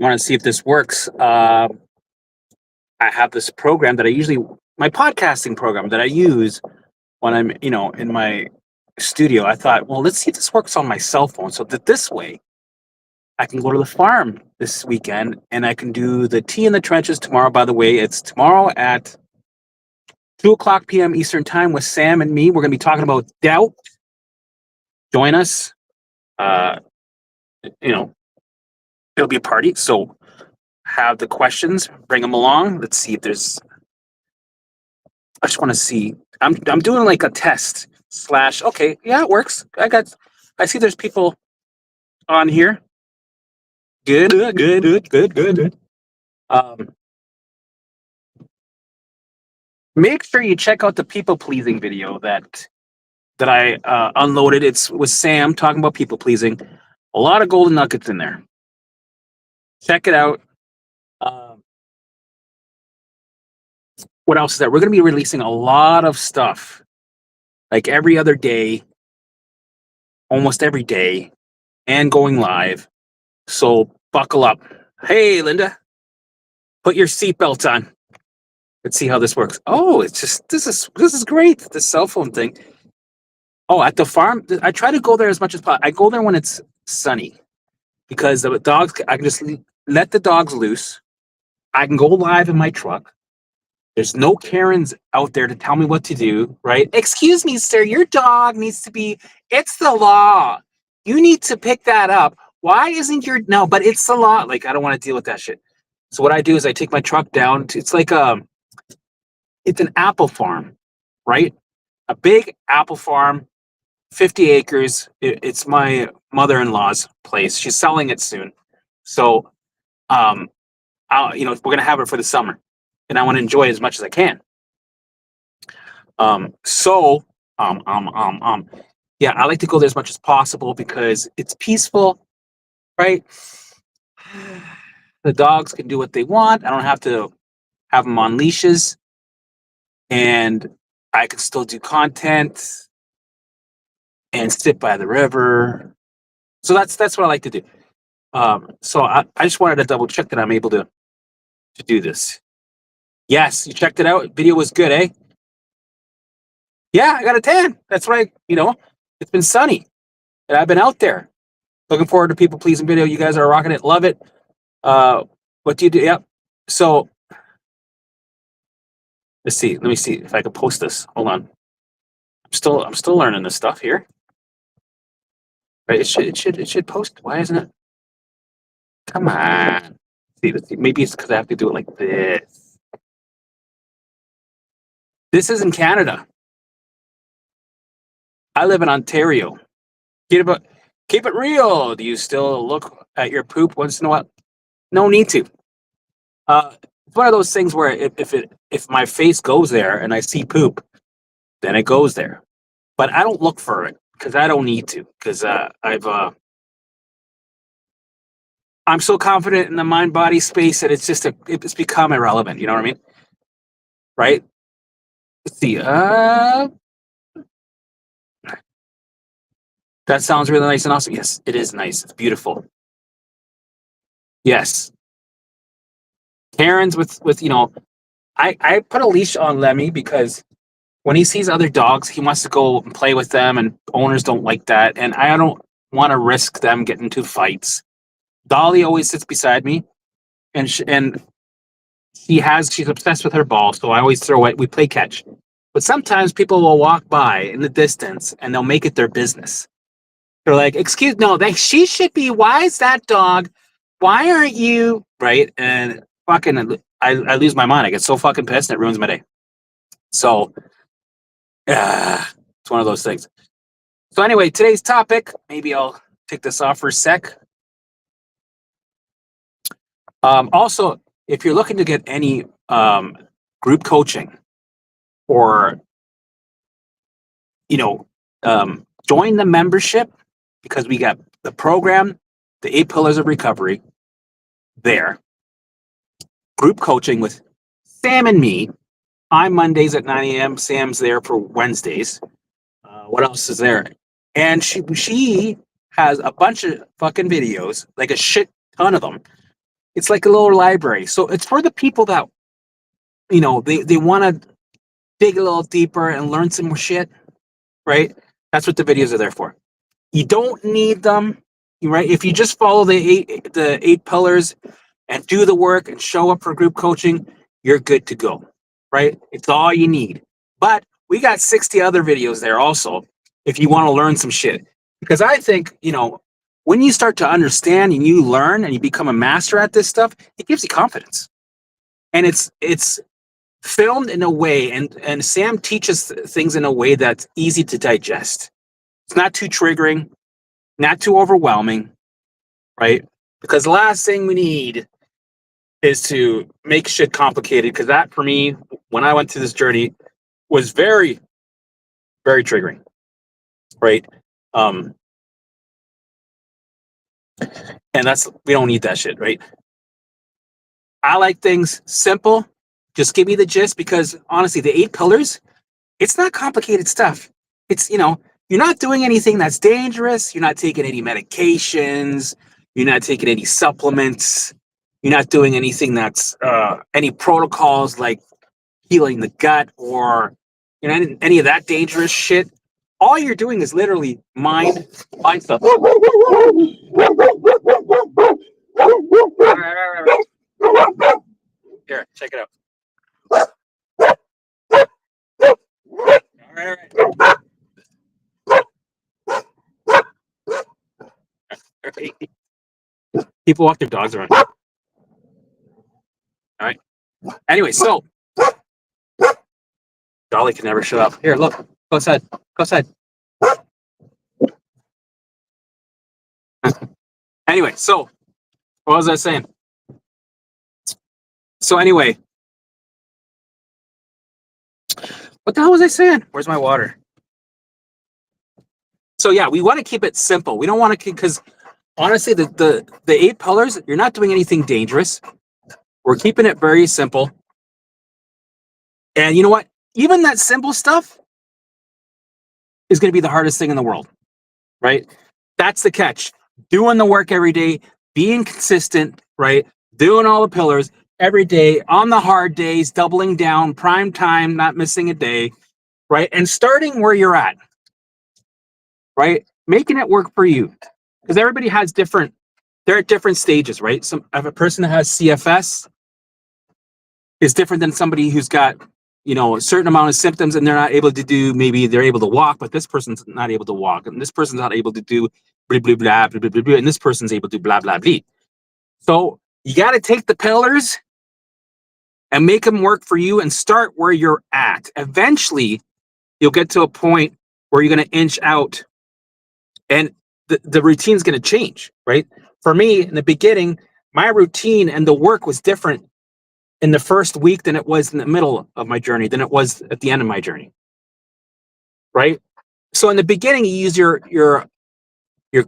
want to see if this works. I have this program that my podcasting program that I use when I'm, in my studio. I thought, well, let's see if this works on my cell phone. So that this way I can go to the farm this weekend and I can do the tea in the trenches tomorrow. By the way, it's tomorrow at 2:00 p.m. Eastern time with Sam and me. We're going to be talking about doubt. Join us. Uh, it'll be a party. So have the questions, bring them along. Let's see if there's. I just want to see. I'm doing like a test / Okay, yeah, it works. I see there's people on here. Good. Um, Make sure you check out the people pleasing video that I unloaded. It's with Sam talking about people pleasing. A lot of golden nuggets in there. Check it out. What else is that? We're going to be releasing a lot of stuff, like every other day, almost every day, and going live. So buckle up. Hey, Linda, put your seatbelt on. Let's see how this works. Oh, it's just this is great. The cell phone thing. Oh, at the farm, I try to go there as much as possible. I go there when it's sunny because the dogs. I can just let the dogs loose. I can go live in my truck. There's no Karens out there to tell me what to do, right? Excuse me, sir, your dog needs to be, it's the law. You need to pick that up. Why isn't your, no, but it's the law. Like, I don't want to deal with that shit. So what I do is I take my truck down to, it's like it's an apple farm, right? A big apple farm, 50 acres. It's my mother-in-law's place. She's selling it soon. So, we're going to have it for the summer. And I want to enjoy it as much as I can. Yeah, I like to go there as much as possible because it's peaceful, right? The dogs can do what they want. I don't have to have them on leashes, and I can still do content and sit by the river. So that's what I like to do. So I just wanted to double check that I'm able to do this. Yes, you checked it out. Video was good, eh? Yeah, I got a tan. That's right. It's been sunny and I've been out there. Looking forward to people pleasing video. You guys are rocking it. Love it. What do you do? Yep. So let's see. Let me see if I can post this. Hold on. I'm still learning this stuff here. Right? It should post. Why isn't it? Come on. Let's see. Maybe it's because I have to do it like this. This is in Canada. I live in Ontario. Keep it real. Do you still look at your poop once in a while? No need to. It's one of those things where if my face goes there and I see poop, then it goes there. But I don't look for it because I don't need to. Because I'm so confident in the mind body space that it's become irrelevant. You know what I mean? Right? Let's see. That sounds really nice and awesome. Yes, it is nice. It's beautiful. Yes. Karen's with I put a leash on Lemmy because when he sees other dogs, he wants to go and play with them, and owners don't like that. And I don't want to risk them getting into fights. Dolly always sits beside me, and she's obsessed with her ball, so I always throw it. We play catch. But sometimes people will walk by in the distance and they'll make it their business. They're like, excuse no, she should be, why is that dog? Why aren't you right? And fucking I lose my mind. I get so fucking pissed and it ruins my day. So it's one of those things. So anyway, today's topic, maybe I'll take this off for a sec. Also, if you're looking to get any group coaching or join the membership, because we got the program, the 8 pillars of recovery there. Group coaching with Sam and me. I'm Mondays at 9 a.m. Sam's there for Wednesdays. What else is there? And she has a bunch of fucking videos, like a shit ton of them, It's like a little library. So it's for the people that, they want to dig a little deeper and learn some more shit, right? That's what the videos are there for. You don't need them, right? If you just follow the eight pillars and do the work and show up for group coaching, you're good to go, right? It's all you need. But we got 60 other videos there also if you want to learn some shit. Because I think, when you start to understand and you learn and you become a master at this stuff, it gives you confidence. And it's filmed in a way, and Sam teaches things in a way that's easy to digest. It's not too triggering, not too overwhelming, right? Because the last thing we need is to make shit complicated, because that, for me, when I went through this journey, was very, very triggering, right? And we don't need that shit, right? I like things simple. Just give me the gist, because honestly, the 8 pillars, it's not complicated stuff. It's, you're not doing anything that's dangerous. You're not taking any medications. You're not taking any supplements. You're not doing anything that's any protocols like healing the gut or any of that dangerous shit. All you're doing is literally mind stuff. Here, check it out. All right. People walk their dogs around. All right. Anyway, so Dolly can never shut up. Here, look. Go outside. Go outside. Anyway, so what was I saying? So anyway, what the hell was I saying? Where's my water? So yeah, we want to keep it simple. We don't want to, because honestly, the 8 pillars, you're not doing anything dangerous. We're keeping it very simple. And you know what? Even that simple stuff is going to be the hardest thing in the world, right? That's the catch. Doing the work every day, being consistent, right? Doing all the pillars every day, on the hard days, doubling down, prime time, not missing a day, right? And starting where you're at, right? Making it work for you. Because everybody has they're at different stages, right? If a person that has CFS is different than somebody who's got, a certain amount of symptoms and they're not able to do, maybe they're able to walk, but this person's not able to walk, and this person's not able to do blah, blah, blah, blah, blah, blah, blah, and this person's able to do blah, blah, blah. So you got to take the pillars and make them work for you and start where you're at. Eventually, you'll get to a point where you're going to inch out and the routine's going to change, right? For me, in the beginning, my routine and the work was different in the first week than it was in the middle of my journey, than it was at the end of my journey, right? So in the beginning, you use your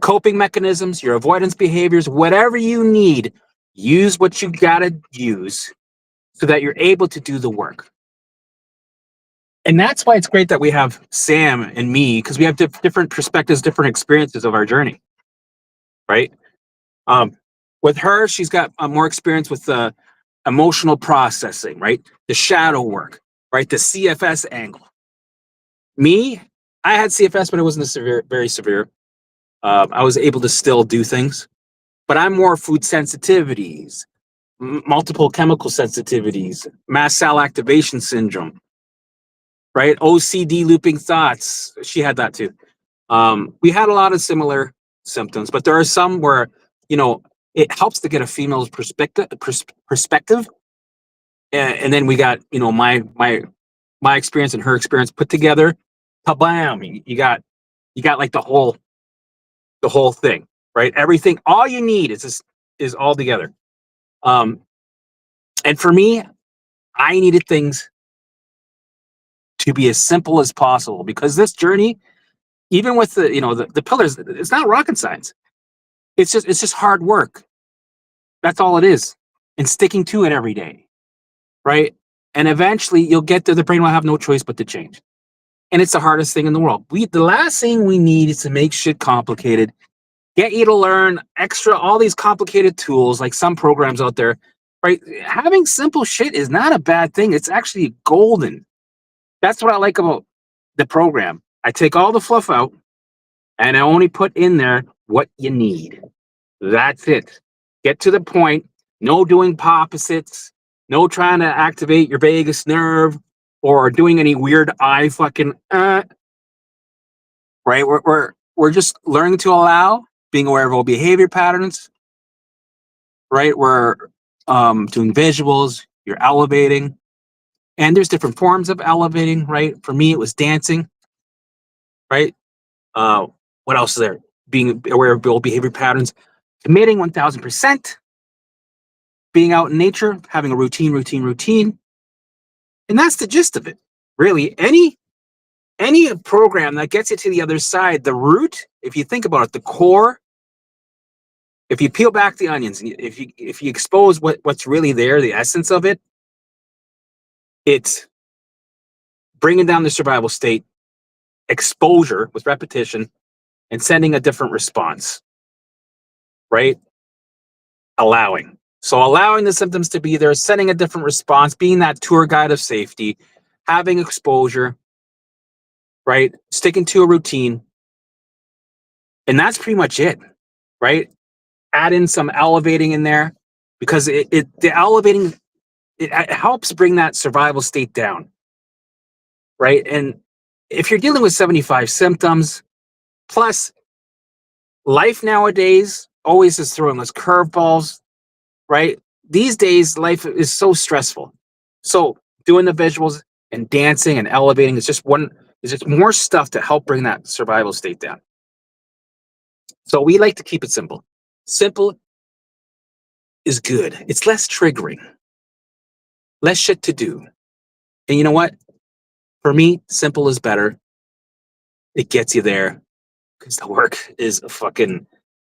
coping mechanisms, your avoidance behaviors, whatever you need, use what you got to use so that you're able to do the work. And that's why it's great that we have Sam and me, because we have different perspectives, different experiences of our journey, right? With her, she's got more experience with emotional processing, right? The shadow work, right? The CFS angle. Me, I had CFS, but it wasn't very severe. I was able to still do things, but I'm more food sensitivities, multiple chemical sensitivities, mast cell activation syndrome, right? OCD, looping thoughts. She had that too. We had a lot of similar symptoms, but there are some where, it helps to get a female's perspective. And then we got, my experience and her experience put together. Kablam! You got like the whole thing, right? Everything, all you need is all together. And for me, I needed things to be as simple as possible, because this journey, even with the pillars, it's not rocket science. It's just hard work. That's all it is. And sticking to it every day, right? And eventually you'll get there. The brain will have no choice but to change. And it's the hardest thing in the world. The last thing we need is to make shit complicated get you to learn extra, all these complicated tools, like some programs out there, right? Having simple shit is not a bad thing. It's actually golden. That's what I like about the program. I take all the fluff out and I only put in there what you need. That's it. Get to the point. No doing opposites. No trying to activate your vagus nerve or doing any weird eye fucking right. We're just learning to allow, being aware of all behavior patterns. Right. We're doing visuals. You're elevating, and there's different forms of elevating. Right. For me, it was dancing. Right. Uh, what else is there? Being aware of all behavior patterns, committing 1000%. Being out in nature, having a routine, and that's the gist of it. Really, any program that gets you to the other side, the root, if you think about it, the core, if you peel back the onions, if you expose what's really there, the essence of it, it's bringing down the survival state, exposure with repetition, and sending a different response, right? Allowing. So allowing the symptoms to be there, sending a different response, being that tour guide of safety, having exposure, right? Sticking to a routine. And that's pretty much it, right? Add in some elevating in there because the elevating, it helps bring that survival state down, right? And if you're dealing with 75 symptoms, plus life nowadays always is throwing us curveballs, right? These days, life is so stressful. So doing the visuals and dancing and elevating is just more stuff to help bring that survival state down. So we like to keep it simple. Simple is good. It's less triggering, less shit to do. And you know what? For me, simple is better. It gets you there because the work is fucking,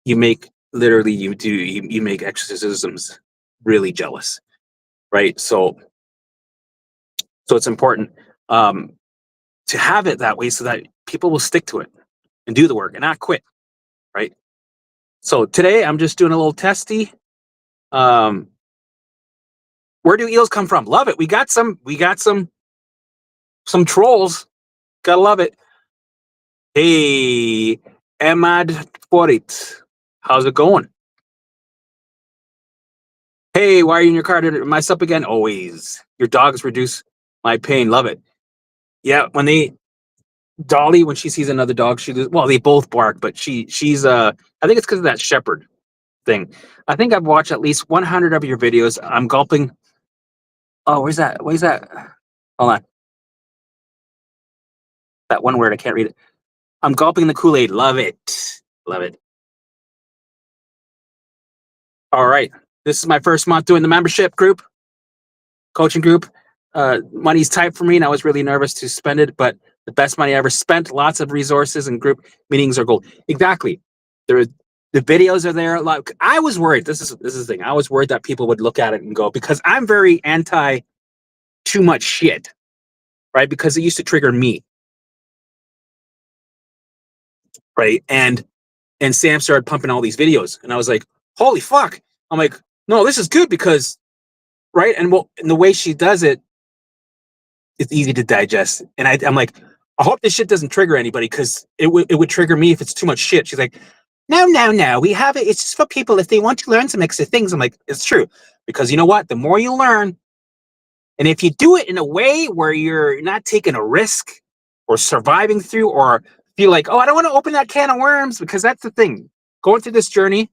you make literally, you make exorcisms really jealous, right? So it's important to have it that way so that people will stick to it and do the work and not quit, right? So today I'm just doing a little testy. Where do eels come from? Love it. We got some trolls. Gotta love it. Hey, helmutkoeckritz, how's it going? Hey, why are you in your car? Did it mess up again? Always. Your dogs reduce my pain. Love it. Yeah, Dolly, when she sees another dog, they both bark, but she's I think it's because of that shepherd thing. I think I've watched at least 100 of your videos. I'm gulping. Oh, where's that? Where's that? Hold on. That one word, I can't read it. I'm gulping the Kool-Aid. Love it. Love it. All right. This is my first month doing the membership group, coaching group. Money's tight for me, and I was really nervous to spend it, but the best money I ever spent. Lots of resources and group meetings are gold. Exactly. The videos are there. Like, I was worried. This is the thing. I was worried that people would look at it and go, because I'm very anti too much shit, right? Because it used to trigger me, right? And Sam started pumping all these videos, and I was like, holy fuck. I'm like, no, this is good because, right? And the way she does it, it's easy to digest. And I'm like, I hope this shit doesn't trigger anybody because it would trigger me if it's too much shit. She's like, no, we have it. It's just for people if they want to learn some extra things. I'm like, it's true. Because you know what? The more you learn, and if you do it in a way where you're not taking a risk or surviving through or feel like, oh, I don't want to open that can of worms, because that's the thing. Going through this journey,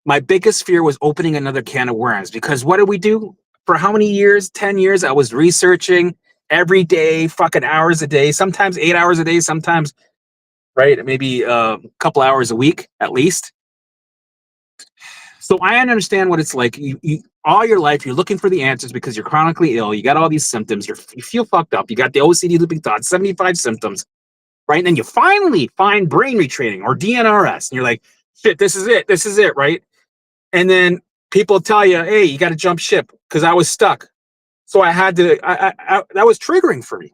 my biggest fear was opening another can of worms, because what did we do? For how many years? 10 years, I was researching every day, fucking hours a day, sometimes 8 hours a day, sometimes, right, maybe a couple hours a week at least. So I understand what it's like. You all your life, you're looking for the answers because you're chronically ill. You got all these symptoms. You feel fucked up. You got the OCD looping thoughts, 75 symptoms, right? And then you finally find brain retraining or DNRS, and you're like, shit, this is it, right? And then people tell you, hey, you got to jump ship, because I was stuck. So I had to, that was triggering for me.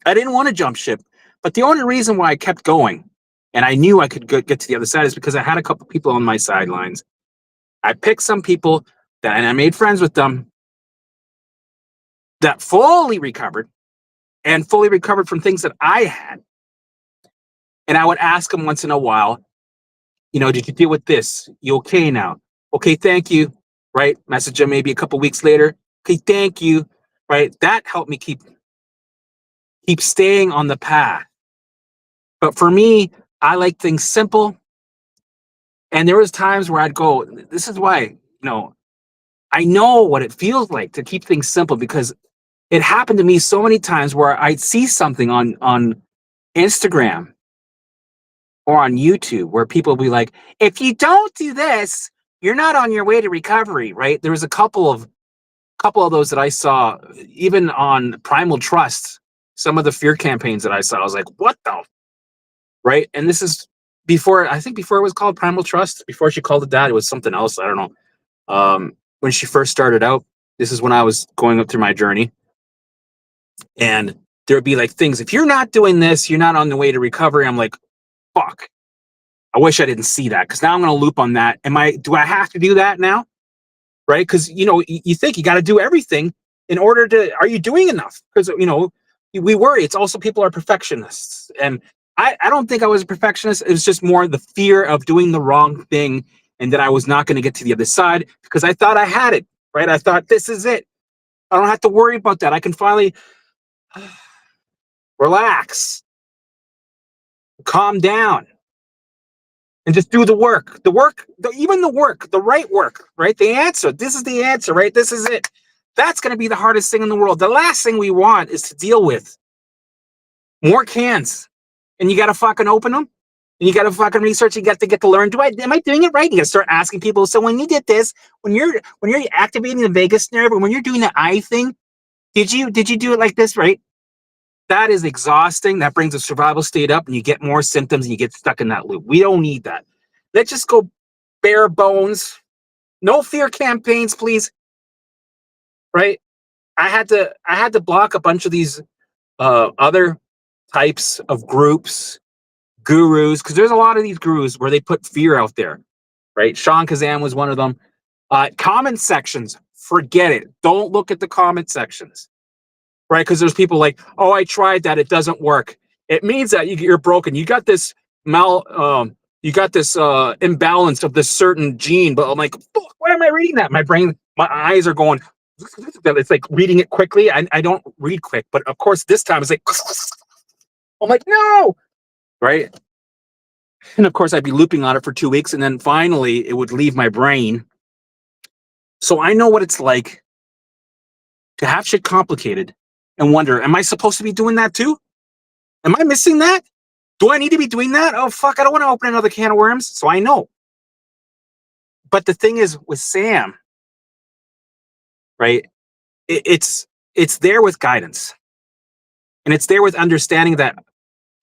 I didn't want to jump ship. But the only reason why I kept going and I knew I could get to the other side, is because I had a couple people on my sidelines. I picked some people and I made friends with them that fully recovered and fully recovered from things that I had. And I would ask them once in a while, did you deal with this? You okay now? Okay, thank you. Right? Message them maybe a couple weeks later. Okay, thank you. Right? That helped me keep staying on the path. But for me, I like things simple. And there was times where I'd go, this is why, I know what it feels like to keep things simple, because it happened to me so many times where I'd see something on Instagram or on YouTube where people will be like, if you don't do this, you're not on your way to recovery, right? There was a couple of those that I saw, even on Primal Trust. Some of the fear campaigns that I saw, I was like, what the, right? And this is before it was called Primal Trust. Before she called it that, it was something else. I don't know. When she first started out, this is when I was going up through my journey, and there would be like things. If you're not doing this, you're not on the way to recovery. I'm like, fuck. I wish I didn't see that, because now I'm going to loop on that. Do I have to do that now? Right? Because, you think you got to do everything in order to, are you doing enough? Because, we worry. It's also people are perfectionists. And I don't think I was a perfectionist. It was just more the fear of doing the wrong thing and that I was not going to get to the other side, because I thought I had it, right? I thought, this is it. I don't have to worry about that. I can finally relax, calm down, and just do the work. The right work, right? The answer. This is the answer, right? This is it. That's going to be the hardest thing in the world. The last thing we want is to deal with more cans. And you got to fucking open them. And you got to fucking research. You got to get to learn. Am I doing it right? You got to start asking people. So when you did this, when you're activating the vagus nerve, and when you're doing the eye thing, did you do it like this, right? That is exhausting. That brings the survival state up, and you get more symptoms, and you get stuck in that loop. We don't need that. Let's just go bare bones. No fear campaigns, please. Right? I had to block a bunch of these other types of groups, gurus, because there's a lot of these gurus where they put fear out there. Right? Sean Kazan was one of them. Comment sections, forget it. Don't look at the comment sections. Right? Because there's people like, oh, I tried that, it doesn't work. It means that you're broken. You got this imbalance of this certain gene. But I'm like, fuck, why am I reading that? My eyes are going. It's like reading it quickly. I don't read quick, but of course this time it's like, I'm like, no, right? And of course I'd be looping on it for 2 weeks, and then finally it would leave my brain. So I know what it's like to have shit complicated and wonder, am I supposed to be doing that too? Am I missing that? Do I need to be doing that? Oh, fuck, I don't want to open another can of worms. So I know. But the thing is with Sam, right? It's there with guidance. And it's there with understanding that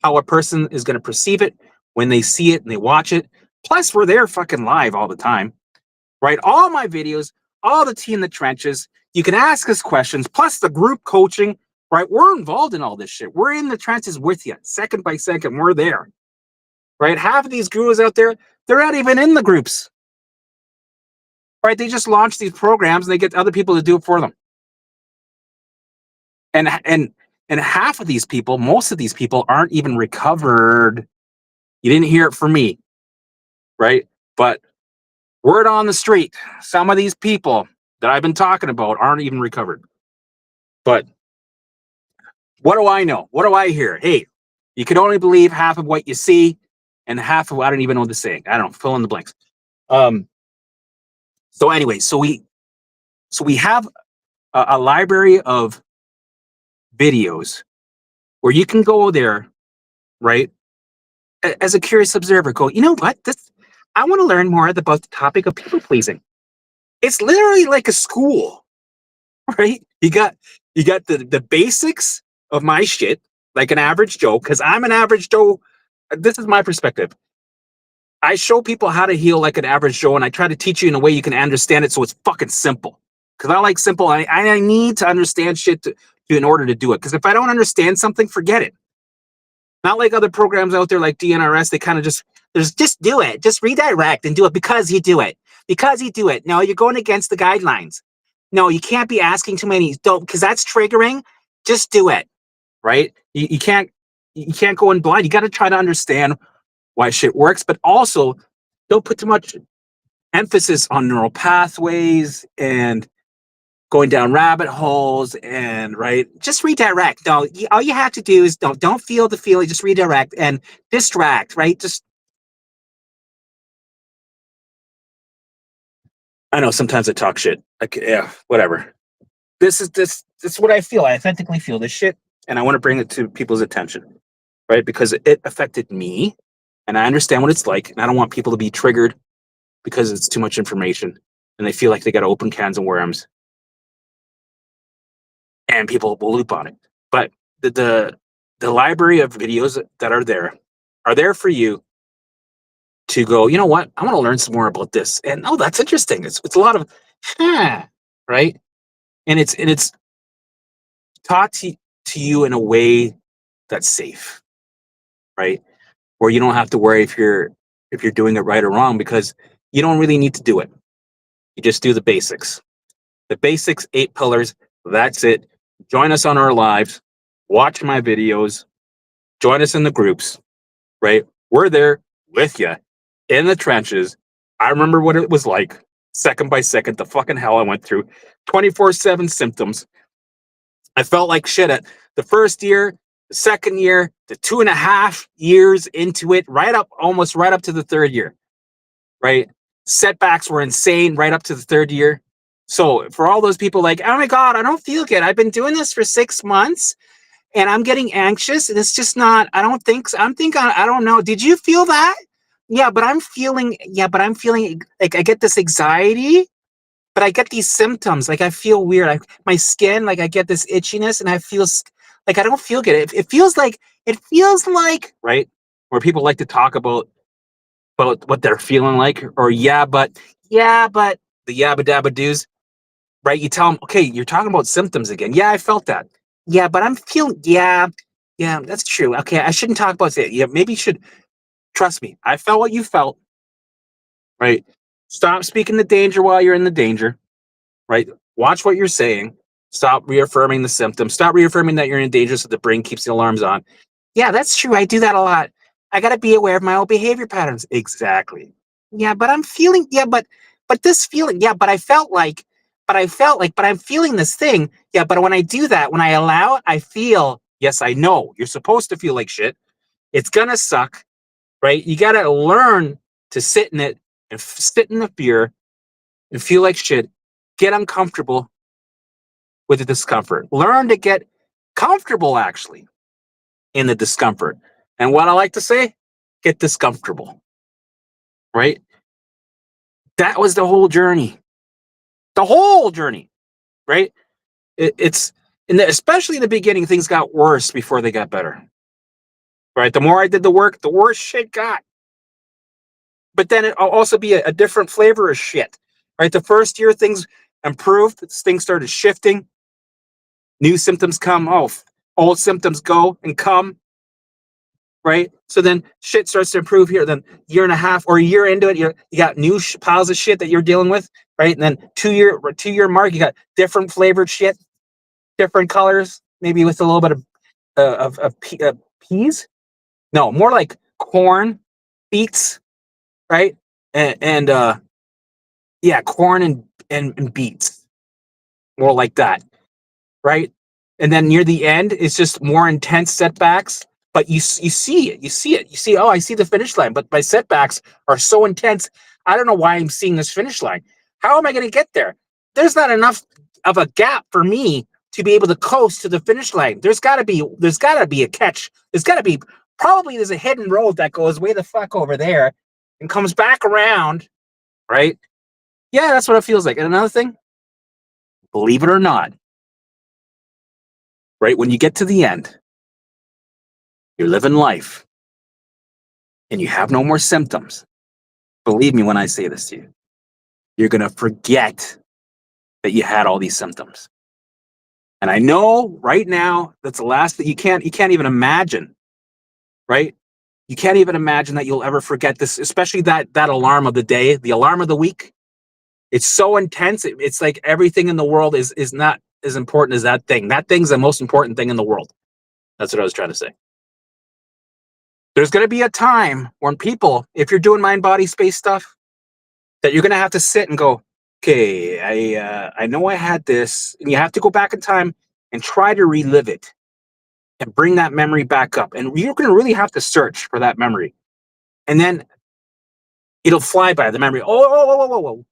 how a person is going to perceive it when they see it and they watch it. Plus, we're there fucking live all the time, right? All my videos, all the tea in the trenches. You can ask us questions, plus the group coaching, right? We're involved in all this shit. We're in the trenches with you, second by second. We're there, right? Half of these gurus out there, they're not even in the groups, right? They just launch these programs and they get other people to do it for them. And half of these people, most of these people aren't even recovered. You didn't hear it from me, right? But word on the street, some of these people that I've been talking about aren't even recovered. But what do I know? What do I hear? Hey, you can only believe half of what you see, and half of, I don't even know the saying. I don't know, fill in the blanks. So anyway, so we have a library of videos where you can go there, right? As a curious observer, go, you know what? I want to learn more about the topic of people pleasing. It's literally like a school, right? You got the basics of my shit, like an average Joe, because I'm an average Joe. This is my perspective. I show people how to heal like an average Joe, and I try to teach you in a way you can understand it, so it's fucking simple. Because I like simple. I need to understand shit in order to do it. Because if I don't understand something, forget it. Not like other programs out there like DNRS. They kind of just do it. Just redirect and do it because you do it. Because you do it. No, you're going against the guidelines. No, you can't be asking too many. Don't, because that's triggering. Just do it. Right? You can't go in blind. You got to try to understand why shit works, but also don't put too much emphasis on neural pathways and going down rabbit holes and right. Just redirect. No, all you have to do is don't feel the feeling. Just redirect and distract. Right? Just I know sometimes I talk shit. Like, yeah, whatever. This is what I feel. I authentically feel this shit, and I want to bring it to people's attention, right? Because it affected me, and I understand what it's like, and I don't want people to be triggered because it's too much information, and they feel like they got to open cans of worms, and people will loop on it. But the library of videos that are there for you to go. You know what? I want to learn some more about this, and oh, that's interesting. It's a lot of, huh, right? And it's taught to you in a way that's safe, right? Where you don't have to worry if you're doing it right or wrong because you don't really need to do it. You just do the basics. The basics, 8 pillars. That's it. Join us on our lives. Watch my videos. Join us in the groups, right? We're there with you in the trenches. I remember what it was like, second by second, the fucking hell I went through, 24/7 symptoms. I felt like shit at the first year, the second year, the 2.5 years into it, almost right up to the third year, right? Setbacks were insane right up to the third year. So for all those people like, oh my God, I don't feel good. I've been doing this for 6 months and I'm getting anxious and it's just not, I don't think, so. I don't know. Did you feel that? Yeah, but I'm feeling like I get this anxiety, but I get these symptoms. Like I feel weird. My skin, like I get this itchiness, and I feel like I don't feel good. It feels like right where people like to talk about what they're feeling like, or yeah, but the yabba dabba doos. Right? You tell them, okay, you're talking about symptoms again. Yeah, I felt that. Yeah, but I'm feeling. Yeah, that's true. Okay, I shouldn't talk about it. Yeah, maybe you should trust me. I felt what you felt. Right? Stop speaking the danger while you're in the danger. Right? Watch what you're saying. Stop reaffirming the symptoms. Stop reaffirming that you're in danger so the brain keeps the alarms on. Yeah, that's true. I do that a lot. I got to be aware of my own behavior patterns. Exactly. Yeah, but I'm feeling, but this feeling, yeah, but I'm feeling this thing. Yeah, but when I do that, when I allow it, I feel, yes, I know you're supposed to feel like shit. It's going to suck, right? You got to learn to sit in it and sit in the fear and feel like shit, get uncomfortable with the discomfort. Learn to get comfortable actually in the discomfort. And what I like to say, get discomfortable, right? That was the whole journey. The whole journey, right? It's especially in the beginning, things got worse before they got better. Right? The more I did the work, the worse shit got. But then it'll also be a different flavor of shit. Right? The first year things improved, things started shifting. New symptoms come, old symptoms go and come, right? So then shit starts to improve here. Then year and a half or a year into it, you got new piles of shit that you're dealing with, right? And then 2 year mark, you got different flavored shit, different colors, maybe with a little bit of peas. No, more like corn, beets, right? And yeah, corn and beets, more like that, right? And then near the end, it's just more intense setbacks. But you see it, you see. Oh, I see the finish line. But my setbacks are so intense. I don't know why I'm seeing this finish line. How am I going to get there? There's not enough of a gap for me to be able to coast to the finish line. There's got to be a catch. There's a hidden road that goes way the fuck over there and comes back around, right? Yeah, that's what it feels like. And another thing, believe it or not, right? When you get to the end, you're living life and you have no more symptoms. Believe me when I say this to you, you're going to forget that you had all these symptoms. And I know right now that's the last that you can't even imagine right? You can't even imagine that you'll ever forget this, especially that alarm of the day, the alarm of the week. It's so intense. It's like everything in the world is not as important as that thing. That thing's the most important thing in the world. That's what I was trying to say. There's going to be a time when people, if you're doing mind, body, space stuff, that you're going to have to sit and go, okay, I know I had this, and you have to go back in time and try to relive it and bring that memory back up. And you're going to really have to search for that memory, and then it'll fly by the memory. Oh.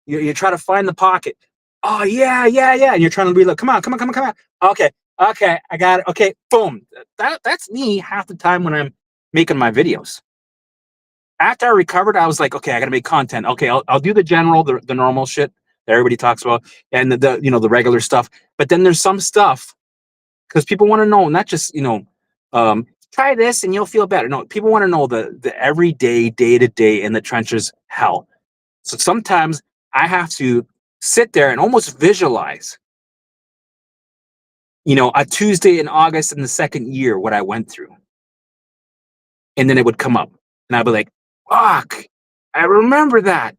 You try to find the pocket. Oh yeah, and you're trying to reload. Come on. Okay, I got it. Okay, boom. That's me half the time when I'm making my videos. After I recovered, I was like, okay, I got to make content. Okay, I'll do the general, the normal shit that everybody talks about, and the regular stuff. But then there's some stuff because people want to know, not just try this and you'll feel better. No, people want to know the everyday, day to day in the trenches hell. So sometimes I have to sit there and almost visualize, a Tuesday in August in the second year, what I went through. And then it would come up and I'd be like, fuck, I remember that.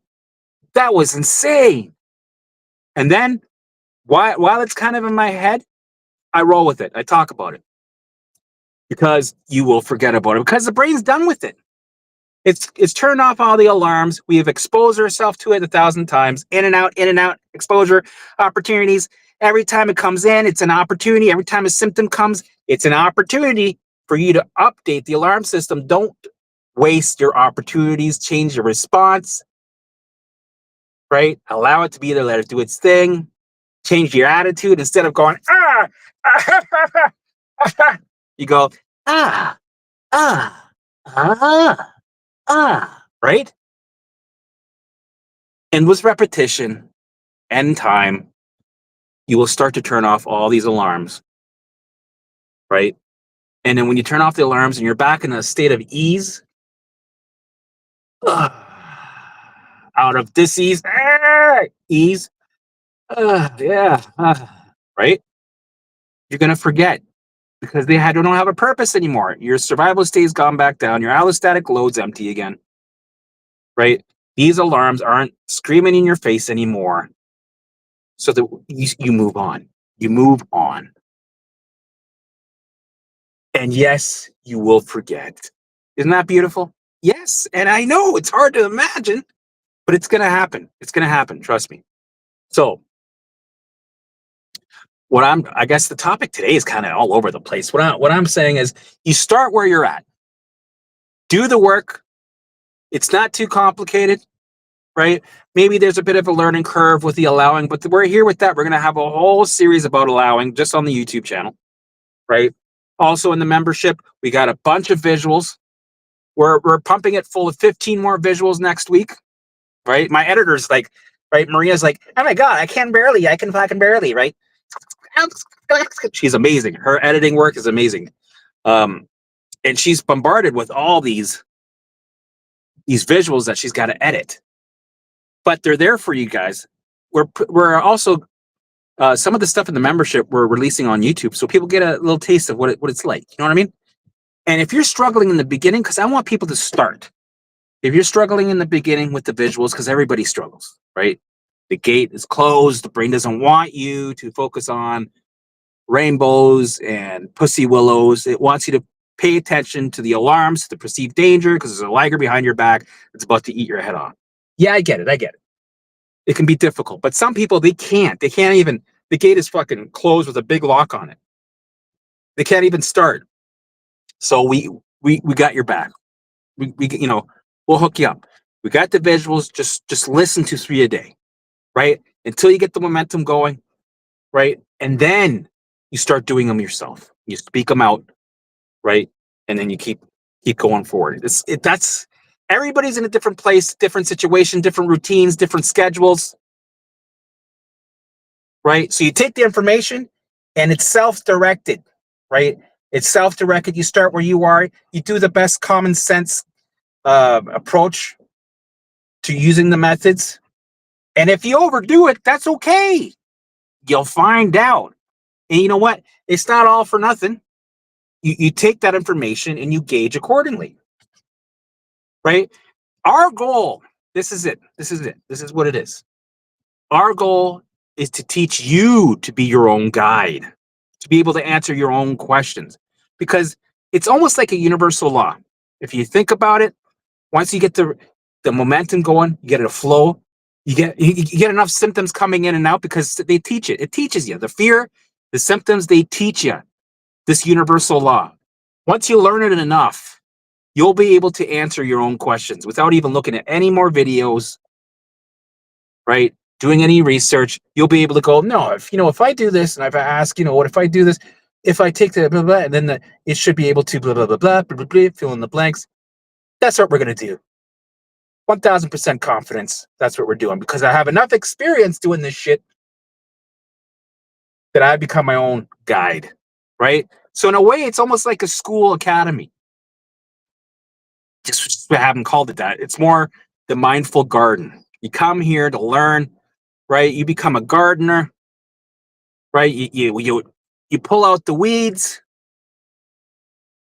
That was insane. And then while it's kind of in my head, I roll with it. I talk about it because you will forget about it because the brain's done with it. It's turned off all the alarms. We have exposed ourselves to it 1,000 times. In and out, exposure, opportunities. Every time it comes in, it's an opportunity. Every time a symptom comes, it's an opportunity for you to update the alarm system. Don't waste your opportunities. Change your response, right? Allow it to be there. Let it do its thing. Change your attitude. Instead of going, you go, right? And with repetition and time, you will start to turn off all these alarms, right? And then when you turn off the alarms and you're back in a state of ease, out of dis-ease, ease, right? You're going to forget because they don't have a purpose anymore. Your survival state's gone back down. Your allostatic load's empty again, right? These alarms aren't screaming in your face anymore. So that you move on. You move on. And yes, you will forget. Isn't that beautiful? Yes. And I know it's hard to imagine, but it's going to happen. It's going to happen. Trust me. So I guess the topic today is kind of all over the place. What I'm saying is you start where you're at. Do the work. It's not too complicated, right? Maybe there's a bit of a learning curve with the allowing, but we're here with that. We're going to have a whole series about allowing just on the YouTube channel, right? Also in the membership, we got a bunch of visuals. We're pumping it full of 15 more visuals next week, right? My editor's like, right? Maria's like, oh my God, I can fucking barely, right? She's amazing. Her editing work is amazing. And she's bombarded with all these visuals that she's got to edit. But they're there for you guys. We're also some of the stuff in the membership we're releasing on YouTube, so people get a little taste of what it's like. You know what I mean? And if you're struggling in the beginning, because I want people to start. If you're struggling in the beginning with the visuals, because everybody struggles, right? The gate is closed. The brain doesn't want you to focus on rainbows and pussy willows. It wants you to pay attention to the alarms, the perceived danger, because there's a liger behind your back that's about to eat your head off. Yeah, I get it. It can be difficult, but some people, they can't even, the gate is fucking closed with a big lock on it. They can't even start. So we got your back. We'll hook you up. We got the visuals. Just listen to 3 a day, right? Until you get the momentum going, right? And then you start doing them yourself. You speak them out, right? And then you keep going forward. That's everybody's in a different place, different situation, different routines, different schedules, right? So you take the information and it's self-directed, right? It's self-directed. You start where you are. You do the best common sense approach to using the methods. And if you overdo it, that's okay. You'll find out. And you know what? It's not all for nothing. you take that information and you gauge accordingly, right? Our goal, this is it. This is it. This is what it is. Our goal is to teach you to be your own guide, to be able to answer your own questions, because it's almost like a universal law. If you think about it, once you get the momentum going, you get a flow, you get enough symptoms coming in and out because they teach it. It teaches you the fear, the symptoms. They teach you this universal law. Once you learn it enough, you'll be able to answer your own questions without even looking at any more videos, right? Doing any research. You'll be able to go, no, if I do this and if I ask, what if I do this, if I take the blah, blah, and then it should be able to blah, blah, blah, blah, blah, blah, blah, fill in the blanks. That's what we're going to do. 1000% confidence. That's what we're doing because I have enough experience doing this shit that I become my own guide, right? So in a way, it's almost like a school academy. Just haven't called it that. It's more the mindful garden. You come here to learn, right? You become a gardener, right? You pull out the weeds,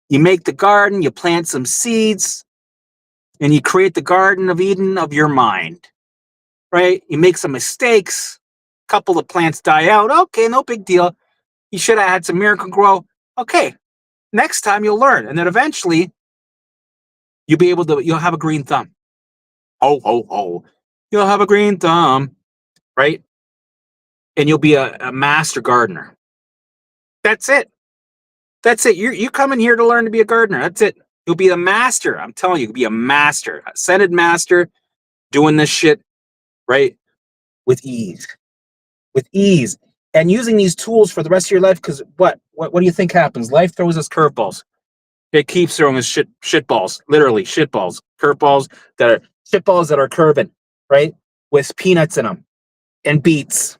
you make the garden, you plant some seeds, and you create the Garden of Eden of your mind, right? You make some mistakes, a couple of plants die out. Okay, no big deal. You should have had some miracle grow. Okay, next time you'll learn, and then eventually you'll have a green thumb. Ho, ho, ho. You'll have a green thumb, right? And you'll be a master gardener. That's it. That's it. You coming here to learn to be a gardener. That's it. You'll be a master. I'm telling you, you'll be a master, a ascended master doing this shit, right? With ease. With ease. And using these tools for the rest of your life, because what do you think happens? Life throws us curveballs. It keeps throwing us shit balls, literally shit balls, curveballs that are curving, right? With peanuts in them and beets,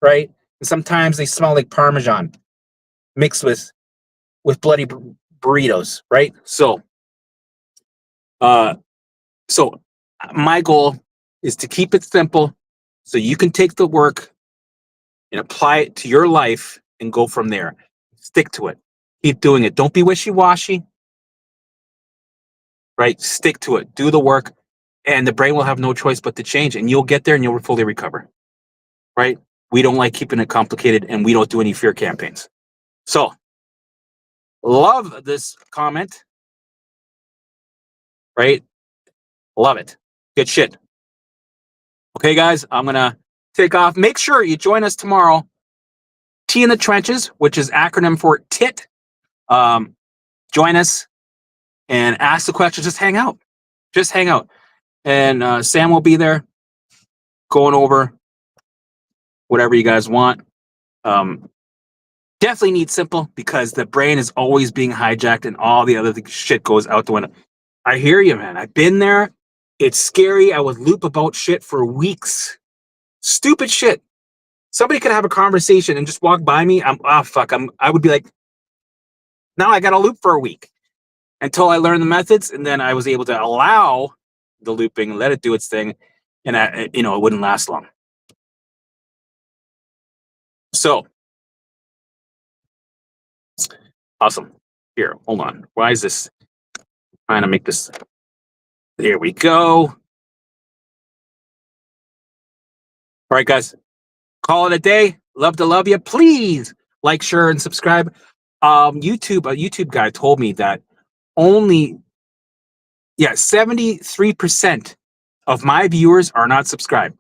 right? And sometimes they smell like Parmesan mixed with bloody burritos, right? So my goal is to keep it simple so you can take the work and apply it to your life and go from there. Stick to it. Keep doing it. Don't be wishy-washy, right? Stick to it. Do the work, and the brain will have no choice but to change, and you'll get there and you'll fully recover, right? We don't like keeping it complicated, and we don't do any fear campaigns. So, love this comment, right? Love it. Good shit. Okay, guys, I'm going to take off. Make sure you join us tomorrow. T in the Trenches, which is acronym for TIT. Join us and ask the questions. Just hang out. Just hang out. And Sam will be there going over whatever you guys want. Definitely need simple because the brain is always being hijacked and all the other shit goes out the window. I hear you, man. I've been there. It's scary. I would loop about shit for weeks. Stupid shit. Somebody could have a conversation and just walk by me. I would be like, now I got to loop for a week until I learned the methods. And then I was able to allow the looping, let it do its thing. And it wouldn't last long. So awesome. Here, hold on. Why is this? Trying to make this. There we go. All right, guys. Call it a day. Love to love you. Please like, share, and subscribe. A YouTube guy told me that only 73% of my viewers are not subscribed.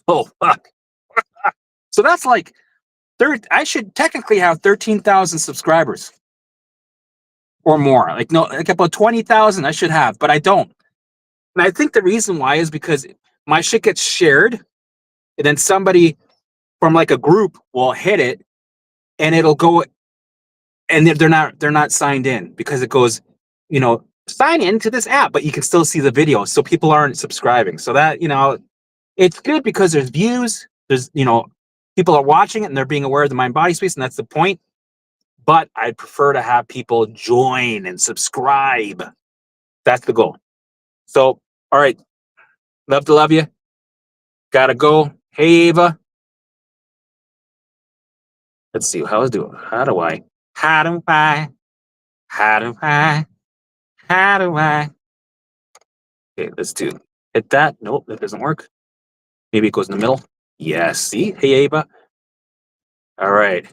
Oh, fuck. So that's like I should technically have 13,000 subscribers or more. Like about 20,000 I should have, but I don't. And I think the reason why is because my shit gets shared, and then somebody from like a group will hit it, and it'll go, and they're not signed in because it goes, sign in to this app, but you can still see the video, so people aren't subscribing. So that it's good because there's views, there's people are watching it and they're being aware of the mind body space, and that's the point. But I'd prefer to have people join and subscribe. That's the goal. So, all right. Love to love you. Gotta go. Hey, Ava. Let's see. How do I How do I? How do I? How do I? Okay, let's do hit that. Nope, that doesn't work. Maybe it goes in the middle. Yes. See? Hey, Ava. All right.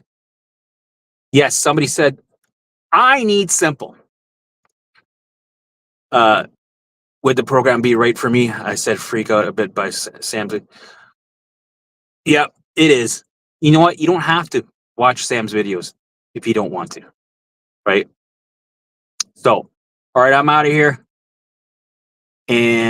Yes, somebody said, I need simple. Uh, would the program be right for me? I said, freak out a bit by Sam's. Yep, it is. You know what? You don't have to watch Sam's videos if you don't want to, right? So, all right, I'm out of here. And